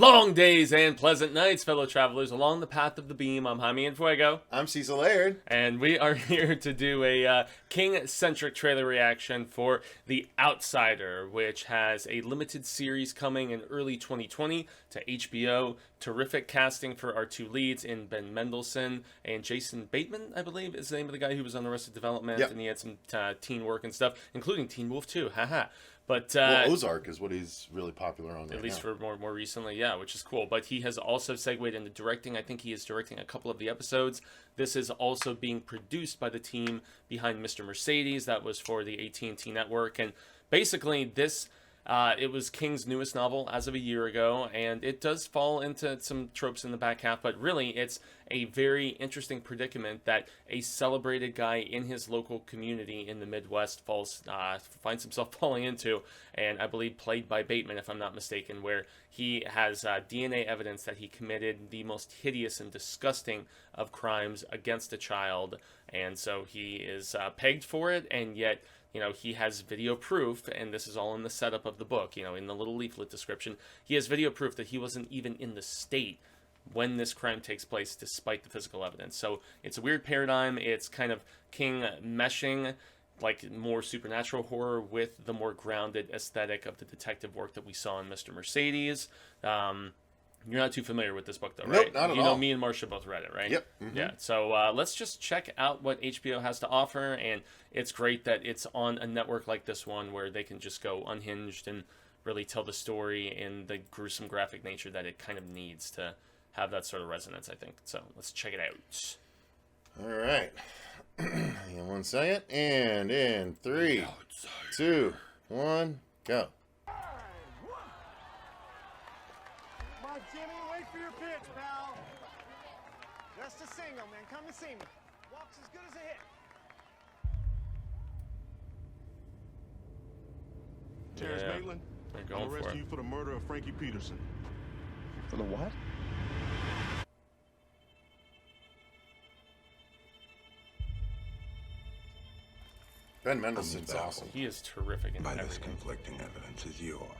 Long days and pleasant nights, fellow travelers, along the path of the beam. I'm Jaime and Fuego. I'm Cecil Laird. And we are here to do a King-centric trailer reaction for The Outsider, which has a limited series coming in early 2020 to HBO. Terrific casting for our two leads in Ben Mendelsohn and Jason Bateman, I believe, is the name of the guy who was on Arrested Development. Yep. And he had some teen work and stuff, including Teen Wolf 2. Haha. But well, Ozark is what he's really popular on right now. At least for more recently, yeah, which is cool. But he has also segued into directing. I think he is directing a couple of the episodes. This is also being produced by the team behind Mr. Mercedes. That was for the AT&T network. And basically, this... it was King's newest novel as of a year ago, and it does fall into some tropes in the back half, but really it's a very interesting predicament that a celebrated guy in his local community in the Midwest finds himself falling into, and I believe played by Bateman, if I'm not mistaken, where he has DNA evidence that he committed the most hideous and disgusting of crimes against a child, and so he is pegged for it, and yet... You know, he has video proof, and this is all in the setup of the book, you know, in the little leaflet description. He has video proof that he wasn't even in the state when this crime takes place, despite the physical evidence. So it's a weird paradigm. It's kind of King meshing, like, more supernatural horror with the more grounded aesthetic of the detective work that we saw in Mr. Mercedes. You're not too familiar with this book, though, right? Nope, not at all. You know, me and Marcia both read it, right? Yep. Mm-hmm. Yeah, so let's just check out what HBO has to offer, and it's great that it's on a network like this one where they can just go unhinged and really tell the story in the gruesome graphic nature that it kind of needs to have that sort of resonance, I think. So let's check it out. All right. Hang on 1 second. And in 3, 2, 1, go. Jimmy, wait for your pitch, pal. Just a single, man. Come to see me. Walks as good as a hit. Terrence Maitland, they're I'm going for arresting it. you for the murder of Frankie Peterson. For the what? Ben Mendelsohn's awesome. He is terrific in By this everything. conflicting evidence as you are.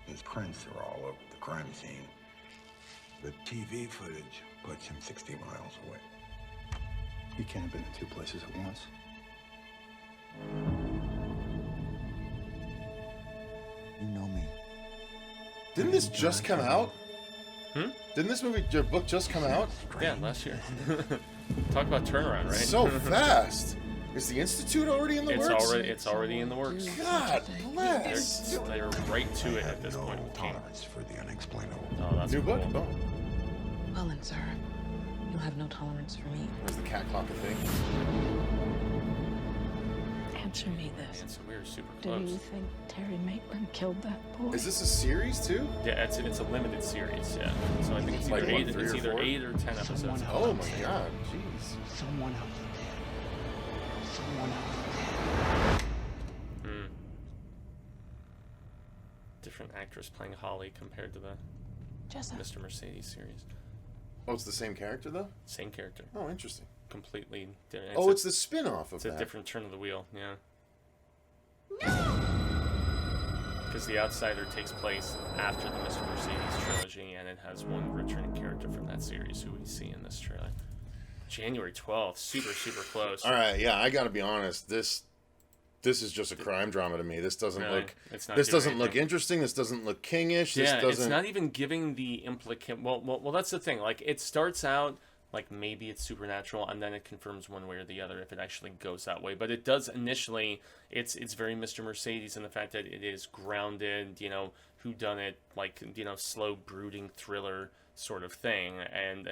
His prints are all over the crime scene. The TV footage puts him 60 miles away. He can't have been in 2 places at once. You know me. Didn't this just come out? Hmm? Didn't this book just come out? Yeah, last year. Talk about turnaround, right? So fast. Is the Institute already in the works? It's already in the works. God bless. They're right to it at this point with King. Tolerance for the unexplainable. Oh, that's New cool. book? Oh. Well then, sir, you'll have no tolerance for me. There's the cat clocker thing. Answer me this. Yeah, so we're super Do close. you think Terry Maitland killed that boy? Is this a series too? Yeah, it's a limited series, yeah. So I think it's Like either what, 8, 3 it's or either 4? 8 or 10 episodes. Oh my god, jeez. Someone else did. Someone else did. Different actress playing Holly compared to the Jessup. Mr. Mercedes series. Oh, it's the same character though? Same character. Oh, interesting. Completely different. Oh, it's the spin-off of It's that. a different turn of the wheel, yeah. Because The Outsider takes place after the Mr. Mercedes trilogy, and it has one returning character from that series who we see in this trailer. January 12th, super close. All right, yeah, I got to be honest. This is just a crime drama to me. This doesn't Really? look. It's not This doing doesn't look anything. interesting. This doesn't look Kingish. This Yeah, doesn't. it's not even giving the implicant. Well, that's the thing. Like, it starts out like maybe it's supernatural, and then it confirms one way or the other if it actually goes that way. But it does initially. It's very Mr. Mercedes in the fact that it is grounded, you know, whodunit, like, you know, slow brooding thriller sort of thing, and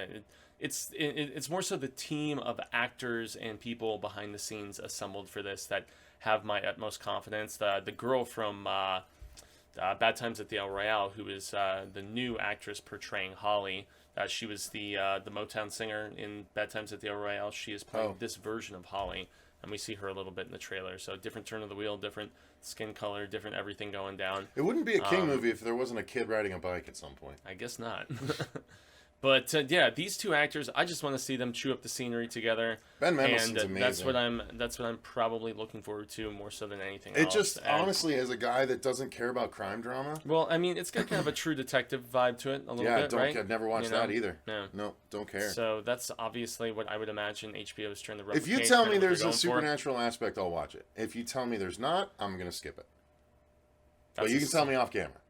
it's more so the team of actors and people behind the scenes assembled for this that have my utmost confidence. The girl from Bad Times at the El Royale, who is the new actress portraying Holly. She was the Motown singer in Bad Times at the El Royale. She is playing this version of Holly, and we see her a little bit in the trailer. So different turn of the wheel, different skin color, different everything going down. It wouldn't be a King movie if there wasn't a kid riding a bike at some point. I guess not. But yeah, these two actors, I just want to see them chew up the scenery together. Ben Mendelsohn's and amazing. That's what I'm probably looking forward to more so than anything It else. just, And, honestly, as a guy that doesn't care about crime drama. well, I mean, it's got kind of a True Detective vibe to it a little bit, right? I've never watched You know? that either. No. No, don't care. So that's obviously what I would imagine HBO is trying to replicate. If you tell kind me of what there's they're a going for. supernatural aspect, I'll watch it. If you tell me there's not, I'm going to skip it. But That's you can tell me off camera.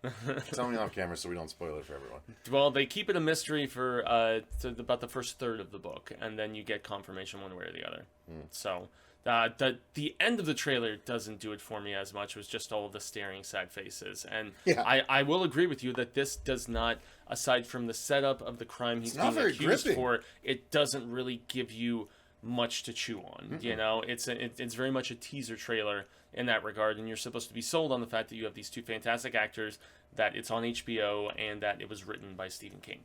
Tell me off camera so we don't spoil it for everyone. Well, they keep it a mystery for about the first third of the book, and then you get confirmation one way or the other. So the end of the trailer doesn't do it for me as much. It was just all the staring sad faces. And Yeah. I will agree with you that this does not, aside from the setup of the crime he's not being very accused gripping. for, it doesn't really give you much to chew on. You know, it's very much a teaser trailer in that regard, and you're supposed to be sold on the fact that you have these two fantastic actors, that it's on HBO, and that it was written by Stephen King.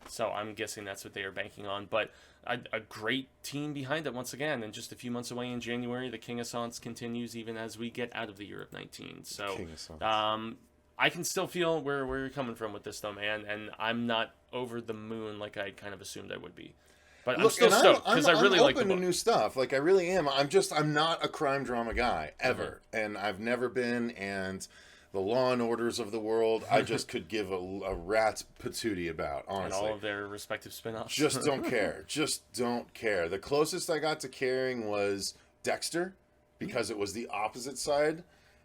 So I'm guessing that's what they are banking on. But a great team behind it once again, and just a few months away in January, the King Assance continues even as we get out of the year of 19. So King Assance. I can still feel where you're coming from with this though, man, and I'm not over the moon like I kind of assumed I would be. But I'm still stoked because I really like the open to book. new stuff. Like I really am. I'm not a crime drama guy ever, and I've never been. And the Law and Orders of the world, I just could give a rat's patootie about. Honestly, And all of their respective spin-offs. just don't care. Just don't care. The closest I got to caring was Dexter, because it was the opposite side.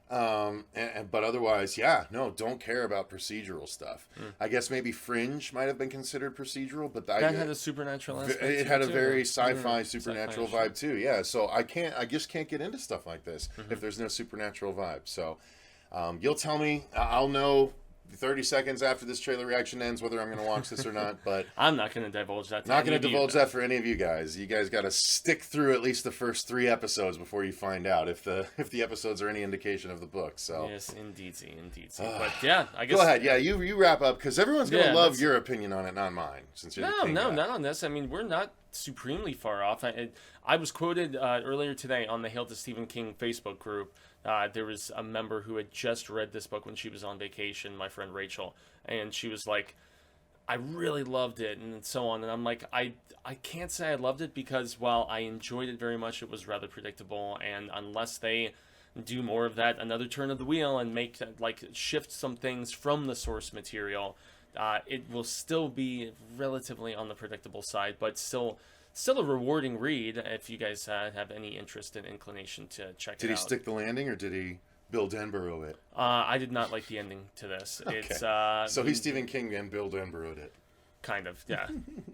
But otherwise, don't care about procedural stuff. I guess maybe Fringe might have been considered procedural, but that had a supernatural aspect. it had a too, very or- sci-fi supernatural sci-fi vibe too. Yeah, so I just can't get into stuff like this if there's no supernatural vibe. So you'll tell me, I'll know 30 seconds after this trailer reaction ends whether I'm going to watch this or not. But I'm not going to divulge that. not going to divulge that for any of you guys. You guys got to stick through at least the first 3 episodes before you find out if the episodes are any indication of the book. So Yes, indeed. But yeah, I guess. go ahead. Yeah, you wrap up because everyone's going to Yeah, love that's- your opinion on it, not mine. Since you're the King guy. Not on this. I mean, we're not supremely far off. I was quoted earlier today on the Hail to Stephen King Facebook group. There was a member who had just read this book when she was on vacation, my friend Rachel, and she was like, I really loved it, and so on. And I'm like, I can't say I loved it because while I enjoyed it very much, it was rather predictable, and unless they do more of that, another turn of the wheel, and make shift some things from the source material, it will still be relatively on the predictable side, but still a rewarding read if you guys have any interest and inclination to check it out. Did he stick the landing or did he Bill Denborough it? I did not like the ending to this. Okay. It's So he's Stephen King and Bill Denborough it. kind of, yeah.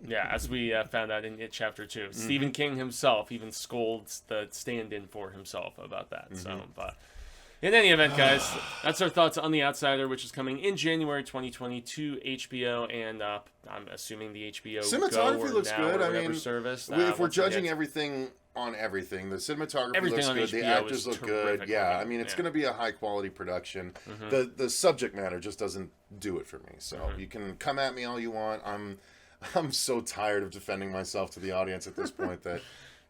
Yeah, as we found out in Chapter 2. Stephen King himself even scolds the stand-in for himself about that. So, but in any event, guys, that's our thoughts on The Outsider, which is coming in January 2020 to HBO, and I'm assuming the HBO Cinematography Go or looks Now good. or I whatever mean, service. if we're once it judging hits. everything on everything, the cinematography Everything looks on good. HBO The actors is look terrific good. Yeah, looking. I mean, it's Yeah. going to be a high quality production. The subject matter just doesn't do it for me. So you can come at me all you want. I'm so tired of defending myself to the audience at this point that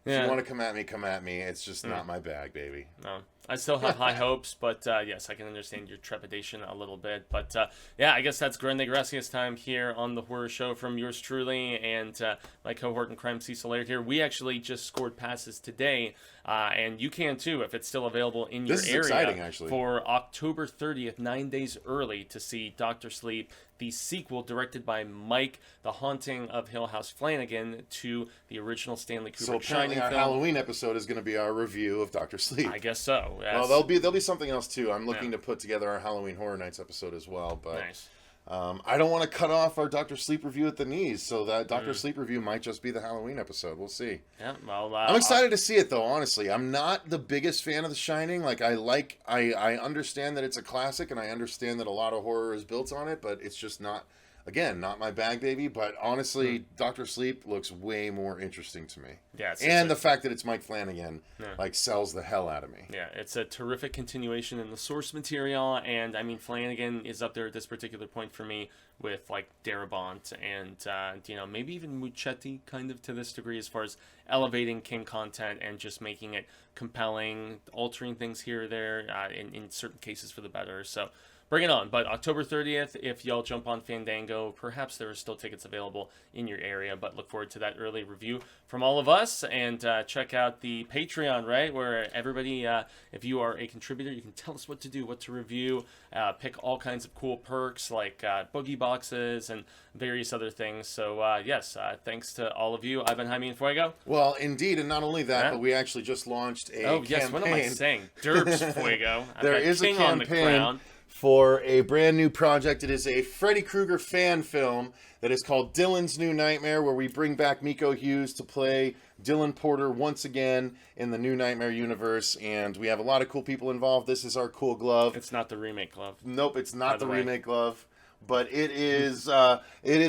if Yeah. you want to come at me. It's just not my bag, baby. No, I still have high hopes, but yes, I can understand your trepidation a little bit. But yeah, I guess that's Grande Gracias time here on the Horror Show from yours truly and my cohort in crime, Cecil Laird here. We actually just scored passes today, and you can too if it's still available in your This is area exciting, actually. for October 30th, 9 days early, to see Dr. Sleep, the sequel directed by Mike, The Haunting of Hill House Flanagan, to the original Stanley Kubrick So apparently Shining our film. Halloween episode is going to be our review of Dr. Sleep. I guess so. Well, there'll be something else too. I'm looking to put together our Halloween Horror Nights episode as well, but Nice. I don't want to cut off our Dr. Sleep review at the knees, so that Dr. Sleep review might just be the Halloween episode. We'll see. Yeah, well, I'm excited to see it though. Honestly, I'm not the biggest fan of The Shining. I understand that it's a classic, and I understand that a lot of horror is built on it, but it's just not. Again, not my bag, baby, but honestly, Dr. Sleep looks way more interesting to me. Yeah, and the fact that it's Mike Flanagan, sells the hell out of me. Yeah, it's a terrific continuation in the source material, and I mean, Flanagan is up there at this particular point for me with Darabont and maybe even Muccetti kind of to this degree as far as elevating King content and just making it compelling, altering things here or there in certain cases for the better. So. bring it on. But October 30th, if y'all jump on Fandango, perhaps there are still tickets available in your area. But look forward to that early review from all of us. And check out the Patreon, right? Where everybody, if you are a contributor, you can tell us what to do, what to review, pick all kinds of cool perks like boogie boxes and various other things. So, yes, thanks to all of you. I've been Jaime and Fuego. Well, indeed, and not only that, but we actually just launched a campaign. Yes, what am I saying? Derps Fuego. There is a campaign for a brand new project. It is a Freddy Krueger fan film that is called Dylan's New Nightmare, where we bring back Miko Hughes to play Dylan Porter once again in the New Nightmare universe, and we have a lot of cool people involved. This is our cool glove. It's not the remake glove. Nope, it's not the remake glove. But it is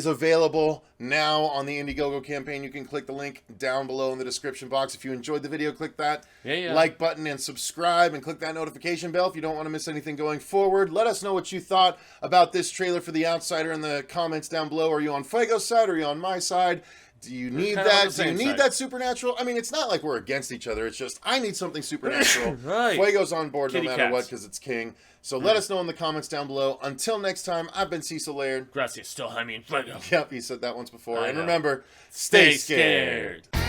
available now on the Indiegogo campaign. You can click the link down below in the description box. If you enjoyed the video, click that like button and subscribe, and click that notification bell if you don't want to miss anything going forward. Let us know what you thought about this trailer for The Outsider in the comments down below. Are you on Fuego's side or are you on my side? Do you need that? Do you need that supernatural? I mean, it's not like we're against each other. It's just I need something supernatural. Right. Fuego's on board Kitty no matter cats. what because it's king. So let us know in the comments down below. Until next time, I've been Cecil Laird. Gracias, still Jaime and Fuego. Yep, he said that once before. I And know. remember, Stay stay scared. scared.